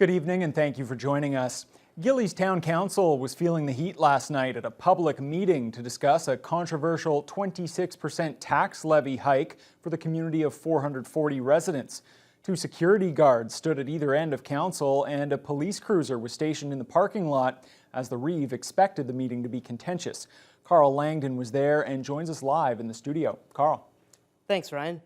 Good evening and thank you for joining us. Gillies Town Council was feeling the heat last night at a public meeting to discuss a controversial 26% tax levy hike for the community of 440 residents. Two security guards stood at either end of council and a police cruiser was stationed in the parking lot as the Reeve expected the meeting to be contentious. Carl Langdon was there and joins us live in the studio. Carl. Thanks, Ryan.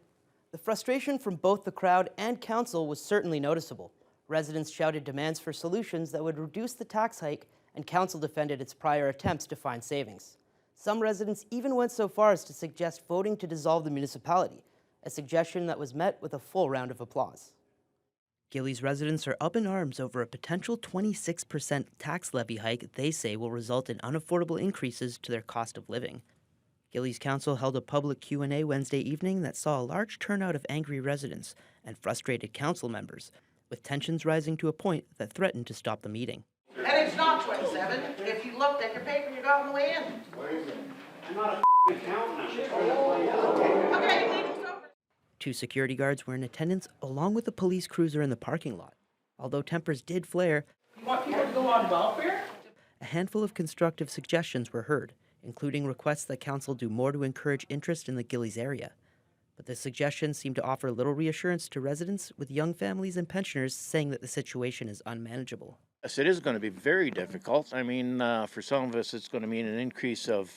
The frustration from both the crowd and council was certainly noticeable. Residents shouted demands for solutions that would reduce the tax hike, and council defended its prior attempts to find savings. Some residents even went so far as to suggest voting to dissolve the municipality, a suggestion that was met with a full round of applause. Gillies residents are up in arms over a potential 26% tax levy hike they say will result in unaffordable increases to their cost of living. Gillies Council held a public Q&A Wednesday evening that saw a large turnout of angry residents and frustrated council members, with tensions rising to a point that threatened to stop the meeting. And it's not 27. If you looked at your paper, you got on the way in. I'm not a accountant. Okay, meeting's over. Two security guards were in attendance along with a police cruiser in the parking lot. Although tempers did flare, You want people to go on welfare? a handful of constructive suggestions were heard, including requests that council do more to encourage interest in the Gillies area. But the suggestions seem to offer little reassurance to residents, with young families and pensioners saying that the situation is unmanageable. Yes, it is going to be very difficult. I mean, for some of us, it's going to mean an increase of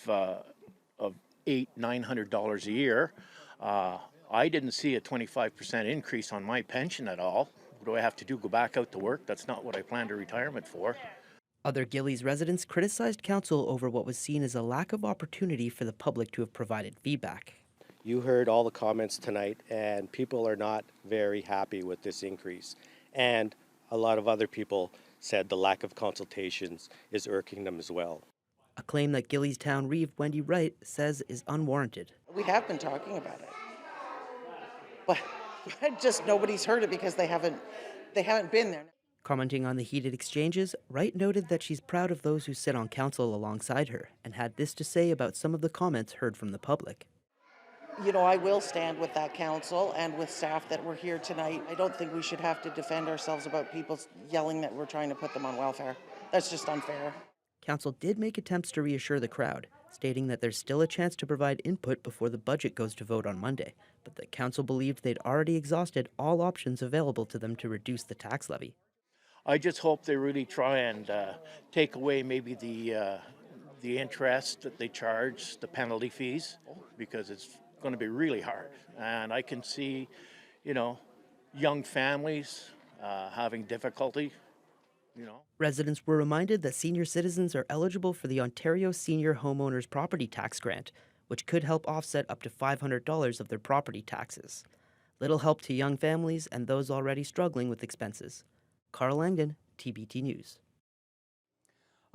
$800–900 a year. I didn't see a 25% increase on my pension at all. What do I have to do? Go back out to work? That's not what I planned a retirement for. Other Gillies residents criticized council over what was seen as a lack of opportunity for the public to have provided feedback. You heard all the comments tonight, and people are not very happy with this increase. And a lot of other people said the lack of consultations is irking them as well. A claim that Gillies Town Reeve Wendy Wright says is unwarranted. We have been talking about it. But just nobody's heard it because they haven't been there. Commenting on the heated exchanges, Wright noted that she's proud of those who sit on council alongside her and had this to say about some of the comments heard from the public. You know, I will stand with that council and with staff that were here tonight. I don't think we should have to defend ourselves about people yelling that we're trying to put them on welfare. That's just unfair. Council did make attempts to reassure the crowd, stating that there's still a chance to provide input before the budget goes to vote on Monday, but the council believed they'd already exhausted all options available to them to reduce the tax levy. I just hope they really try and take away maybe the interest that they charge, the penalty fees, because it's going to be really hard. And I can see, young families having difficulty, Residents were reminded that senior citizens are eligible for the Ontario Senior Homeowners Property Tax Grant, which could help offset up to $500 of their property taxes. Little help to young families and those already struggling with expenses. Carl Langdon, TBT News.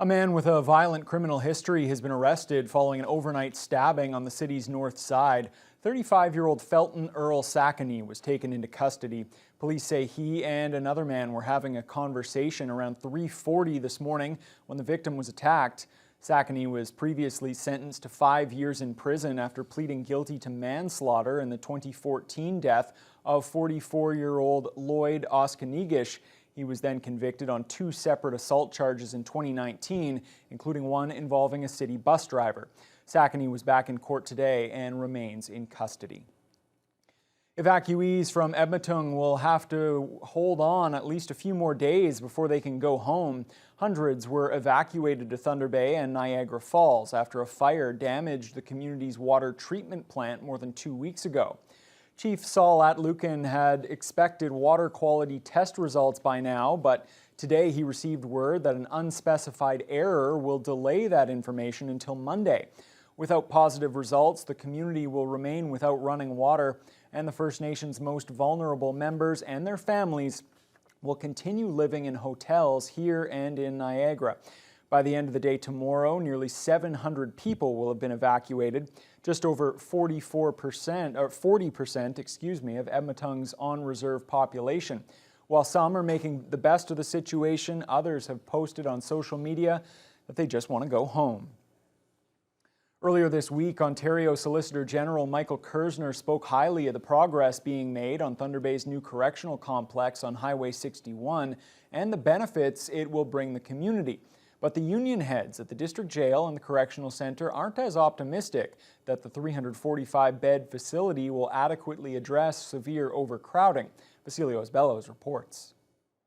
A man with a violent criminal history has been arrested following an overnight stabbing on the city's north side. 35-year-old Felton Earl Sackany was taken into custody. Police say he and another man were having a conversation around 3:40 this morning when the victim was attacked. Sackany was previously sentenced to 5 years in prison after pleading guilty to manslaughter in the 2014 death of 44-year-old Lloyd Oskanigish. He was then convicted on 2 separate assault charges in 2019, including one involving a city bus driver. Sackany was back in court today and remains in custody. Evacuees from Edmonton will have to hold on at least a few more days before they can go home. Hundreds were evacuated to Thunder Bay and Niagara Falls after a fire damaged the community's water treatment plant more than 2 weeks ago. Chief Saul Atlukin had expected water quality test results by now, but today he received word that an unspecified error will delay that information until Monday. Without positive results, the community will remain without running water, and the First Nations' most vulnerable members and their families will continue living in hotels here and in Niagara. By the end of the day tomorrow, nearly 700 people will have been evacuated. Just over 40% of Edmonton's on-reserve population. While some are making the best of the situation, others have posted on social media that they just want to go home. Earlier this week, Ontario Solicitor General Michael Kersner spoke highly of the progress being made on Thunder Bay's new correctional complex on Highway 61 and the benefits it will bring the community. But the union heads at the district jail and the correctional centre aren't as optimistic that the 345-bed facility will adequately address severe overcrowding. Vasilios Bellows reports.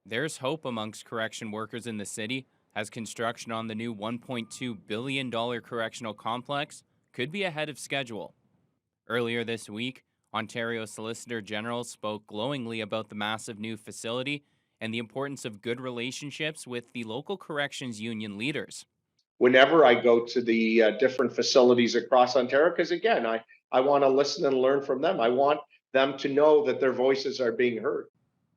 There's hope amongst correction workers in the city as construction on the new $1.2 billion correctional complex could be ahead of schedule. Earlier this week, Ontario Solicitor General spoke glowingly about the massive new facility and the importance of good relationships with the local corrections union leaders. Whenever I go to the different facilities across Ontario, because again, I want to listen and learn from them. I want them to know that their voices are being heard.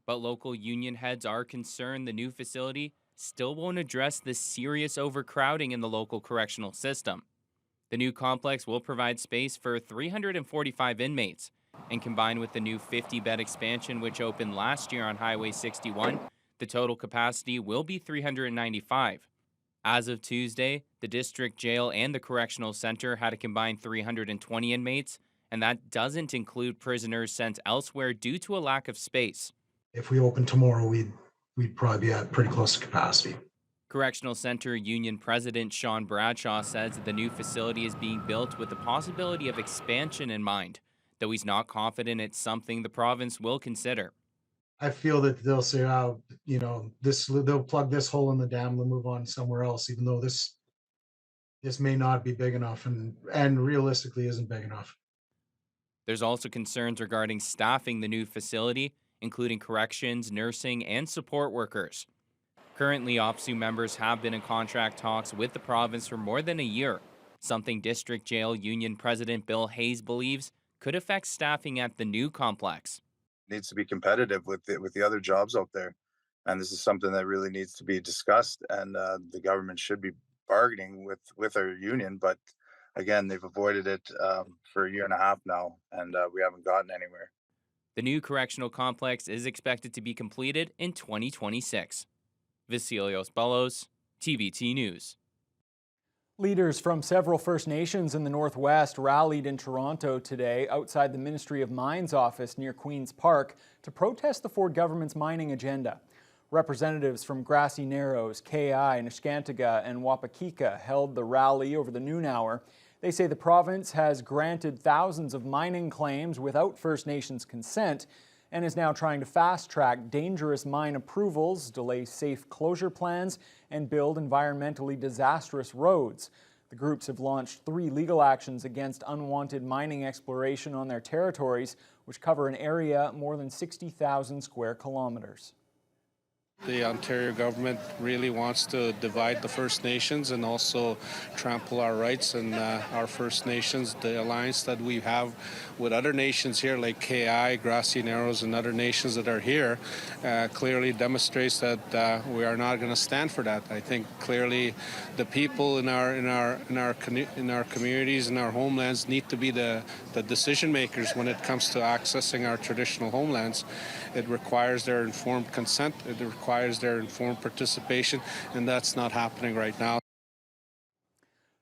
But local union heads are concerned the new facility still won't address the serious overcrowding in the local correctional system. The new complex will provide space for 345 inmates, and combined with the new 50-bed expansion which opened last year on Highway 61, the total capacity will be 395. As of Tuesday, the district jail and the correctional center had a combined 320 inmates, and that doesn't include prisoners sent elsewhere due to a lack of space. If we open tomorrow, we'd probably be at pretty close to capacity. Correctional Center Union President Sean Bradshaw says that the new facility is being built with the possibility of expansion in mind, though he's not confident it's something the province will consider. I feel that they'll say, they'll plug this hole in the dam, they'll move on somewhere else, even though this may not be big enough and realistically isn't big enough. There's also concerns regarding staffing the new facility, including corrections, nursing, and support workers. Currently, OPSU members have been in contract talks with the province for more than a year, something District Jail Union President Bill Hayes believes could affect staffing at the new complex. It needs to be competitive with the other jobs out there, and this is something that really needs to be discussed, and the government should be bargaining with our union, but again, they've avoided it for a year and a half now, and we haven't gotten anywhere. The new correctional complex is expected to be completed in 2026. Vasilios Bellows, TVT News. Leaders from several First Nations in the Northwest rallied in Toronto today outside the Ministry of Mines office near Queen's Park to protest the Ford government's mining agenda. Representatives from Grassy Narrows, KI, Neskantaga, and Wapakika held the rally over the noon hour. They say the province has granted thousands of mining claims without First Nations consent and is now trying to fast-track dangerous mine approvals, delay safe closure plans, and build environmentally disastrous roads. The groups have launched 3 legal actions against unwanted mining exploration on their territories, which cover an area more than 60,000 square kilometers. The Ontario government really wants to divide the First Nations and also trample our rights and our First Nations. The alliance that we have with other nations here like KI, Grassy Narrows, and other nations that are here clearly demonstrates that we are not going to stand for that. I think clearly the people in our communities, in our homelands, need to be the decision makers when it comes to accessing our traditional homelands. It requires their informed consent. It requires their informed participation, and that's not happening right now.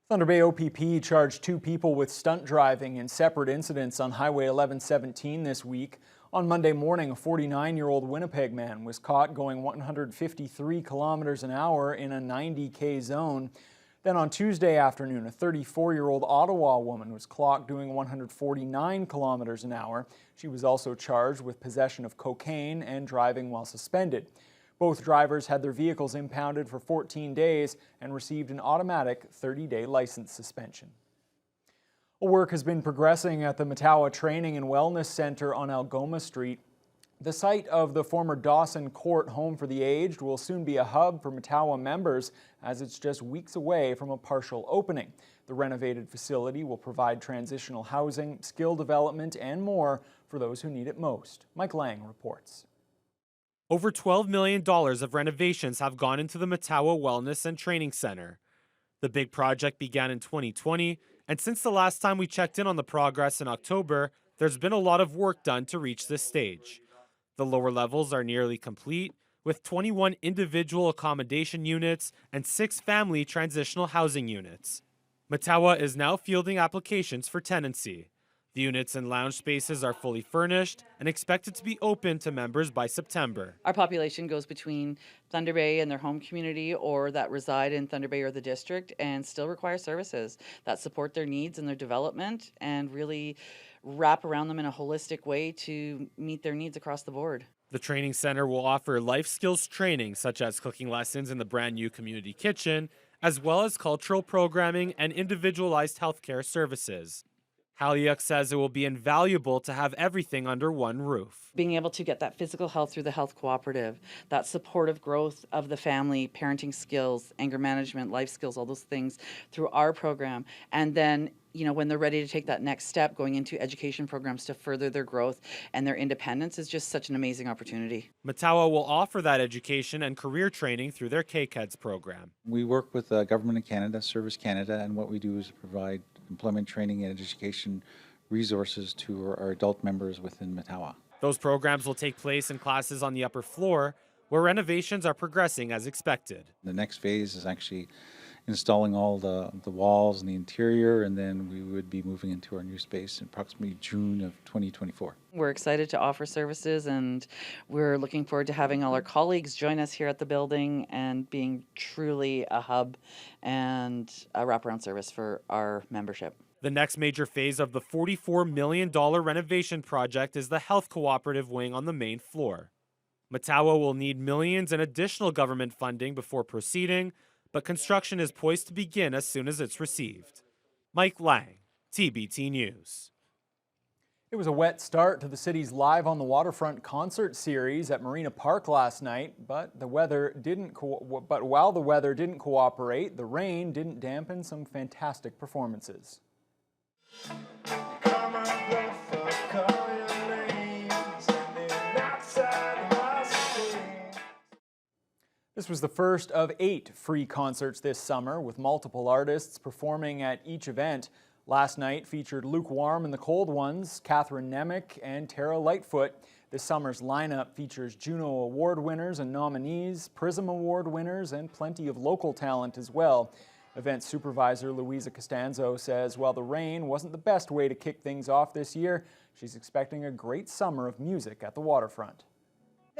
Thunder Bay OPP charged 2 people with stunt driving in separate incidents on Highway 1117 this week. On Monday morning, a 49-year-old Winnipeg man was caught going 153 kilometers an hour in a 90K zone. Then on Tuesday afternoon, a 34-year-old Ottawa woman was clocked doing 149 kilometers an hour. She was also charged with possession of cocaine and driving while suspended. Both drivers had their vehicles impounded for 14 days and received an automatic 30-day license suspension. Work has been progressing at the Mattawa Training and Wellness Centre on Algoma Street. The site of the former Dawson Court Home for the Aged will soon be a hub for Mattawa members, as it's just weeks away from a partial opening. The renovated facility will provide transitional housing, skill development, and more for those who need it most. Mike Lang reports. Over $12 million of renovations have gone into the Mattawa Wellness and Training Center. The big project began in 2020, and since the last time we checked in on the progress in October, there's been a lot of work done to reach this stage. The lower levels are nearly complete, with 21 individual accommodation units and 6 family transitional housing units. Mattawa is now fielding applications for tenancy. The units and lounge spaces are fully furnished and expected to be open to members by September. Our population goes between Thunder Bay and their home community or that reside in Thunder Bay or the district and still require services that support their needs and their development and really wrap around them in a holistic way to meet their needs across the board. The training center will offer life skills training such as cooking lessons in the brand new community kitchen, as well as cultural programming and individualized healthcare services. Halyuk says it will be invaluable to have everything under one roof. Being able to get that physical health through the health cooperative, that supportive growth of the family, parenting skills, anger management, life skills, all those things through our program. And then, when they're ready to take that next step, going into education programs to further their growth and their independence is just such an amazing opportunity. Mattawa will offer that education and career training through their KCADS program. We work with Government of Canada, Service Canada, and what we do is provide employment training and education resources to our adult members within Mattawa. Those programs will take place in classes on the upper floor, where renovations are progressing as expected. The next phase is actually installing all the walls and the interior, and then we would be moving into our new space in approximately June of 2024. We're excited to offer services, and we're looking forward to having all our colleagues join us here at the building and being truly a hub and a wraparound service for our membership. The next major phase of the $44 million renovation project is the health cooperative wing on the main floor. Mattawa will need millions in additional government funding before proceeding, but construction is poised to begin as soon as it's received. Mike Lang, TBT News. It was a wet start to the city's Live on the Waterfront concert series at Marina Park last night, but while the weather didn't cooperate, the rain didn't dampen some fantastic performances. This was the first of 8 free concerts this summer, with multiple artists performing at each event. Last night featured Lukewarm and the Cold Ones, Catherine Nemec, and Tara Lightfoot. This summer's lineup features Juno Award winners and nominees, Prism Award winners, and plenty of local talent as well. Event supervisor Louisa Costanzo says while the rain wasn't the best way to kick things off this year, she's expecting a great summer of music at the waterfront.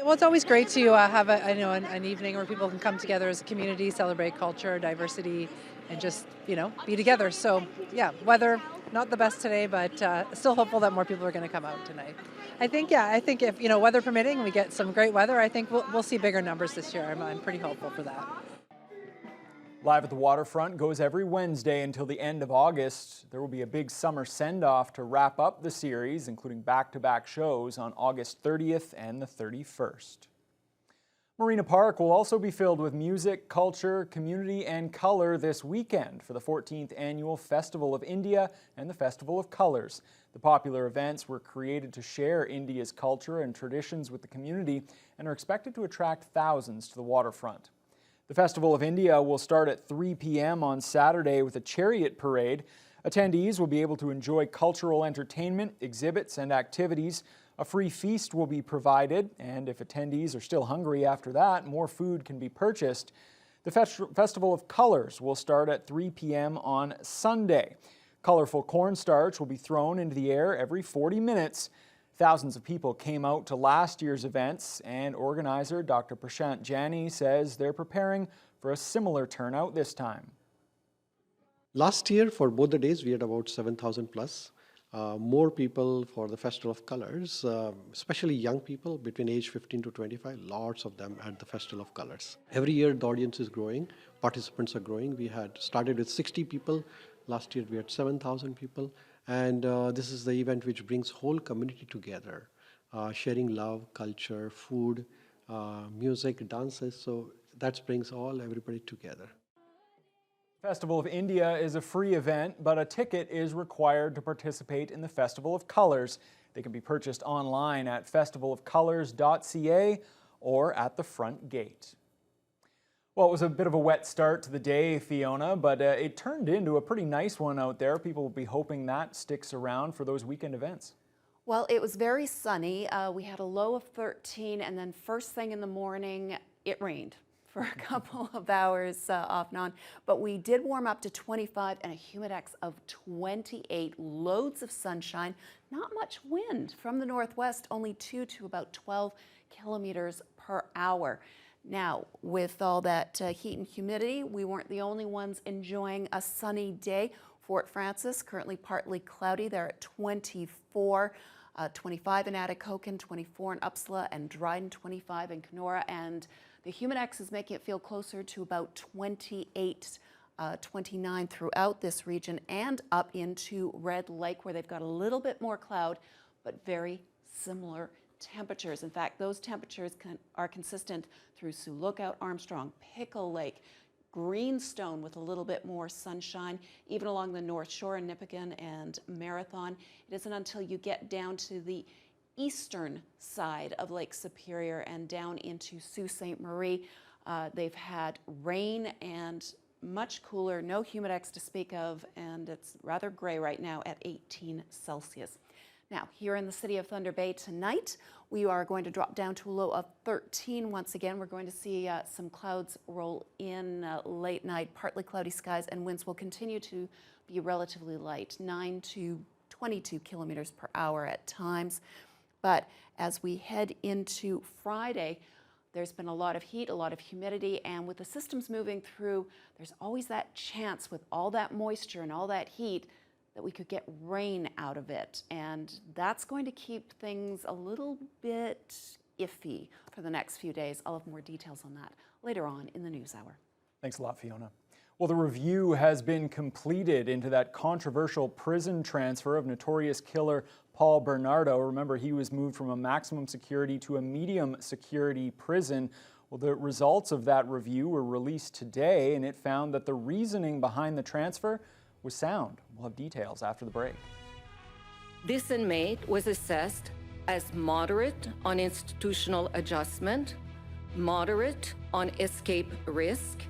Well, it's always great to have an evening where people can come together as a community, celebrate culture, diversity, and just, be together. So, yeah, weather, not the best today, but still hopeful that more people are going to come out tonight. I think if, weather permitting, we get some great weather, I think we'll see bigger numbers this year. I'm pretty hopeful for that. Live at the Waterfront goes every Wednesday until the end of August. There will be a big summer send-off to wrap up the series, including back-to-back shows on August 30th and the 31st. Marina Park will also be filled with music, culture, community, and color this weekend for the 14th Annual Festival of India and the Festival of Colors. The popular events were created to share India's culture and traditions with the community and are expected to attract thousands to the waterfront. The Festival of India will start at 3 p.m. on Saturday with a chariot parade. Attendees will be able to enjoy cultural entertainment, exhibits, and activities. A free feast will be provided, and if attendees are still hungry after that, more food can be purchased. The Festival of Colors will start at 3 p.m. on Sunday. Colorful cornstarch will be thrown into the air every 40 minutes. Thousands of people came out to last year's events, and organizer Dr. Prashant Jani says they're preparing for a similar turnout this time. Last year, for both the days, we had about 7,000 plus. More people for the Festival of Colors, especially young people between age 15 to 25, lots of them at the Festival of Colors. Every year, the audience is growing, participants are growing. We had started with 60 people. Last year, we had 7,000 people. And this is the event which brings whole community together, sharing love, culture, food, music, dances. So that brings everybody together. Festival of India is a free event, but a ticket is required to participate in the Festival of Colors. They can be purchased online at festivalofcolors.ca or at the front gate. Well, it was a bit of a wet start to the day, Fiona, but it turned into a pretty nice one out there. People will be hoping that sticks around for those weekend events. Well, it was very sunny. We had a low of 13, and then first thing in the morning, it rained for a couple of hours off and on, but we did warm up to 25 and a humidex of 28, loads of sunshine, not much wind from the northwest, only 2 to about 12 kilometers per hour. Now, with all that heat and humidity, we weren't the only ones enjoying a sunny day. Fort Frances, currently partly cloudy, they're at 24. 25 in Atikokan, 24 in Uppsala, and Dryden, 25 in Kenora. And the humidex is making it feel closer to about 28, 29 throughout this region, and up into Red Lake, where they've got a little bit more cloud, but very similar temperatures. In fact, those temperatures are consistent through Sioux Lookout, Armstrong, Pickle Lake, Greenstone with a little bit more sunshine, even along the North Shore in Nipigon and Marathon. It isn't until you get down to the eastern side of Lake Superior and down into Sault Ste. Marie. They've had rain and much cooler, no humidex to speak of, and it's rather gray right now at 18 Celsius. Now, here in the city of Thunder Bay tonight, we are going to drop down to a low of 13 once again. We're going to see some clouds roll in late night, partly cloudy skies, and winds will continue to be relatively light, 9 to 22 kilometers per hour at times. But as we head into Friday, there's been a lot of heat, a lot of humidity, and with the systems moving through, there's always that chance with all that moisture and all that heat that we could get rain out of it. And that's going to keep things a little bit iffy for the next few days. I'll have more details on that later on in the news hour. Thanks a lot, Fiona. Well, the review has been completed into that controversial prison transfer of notorious killer Paul Bernardo. Remember, he was moved from a maximum security to a medium security prison. Well, the results of that review were released today, and it found that the reasoning behind the transfer was sound. We'll have details after the break. This inmate was assessed as moderate on institutional adjustment, moderate on escape risk,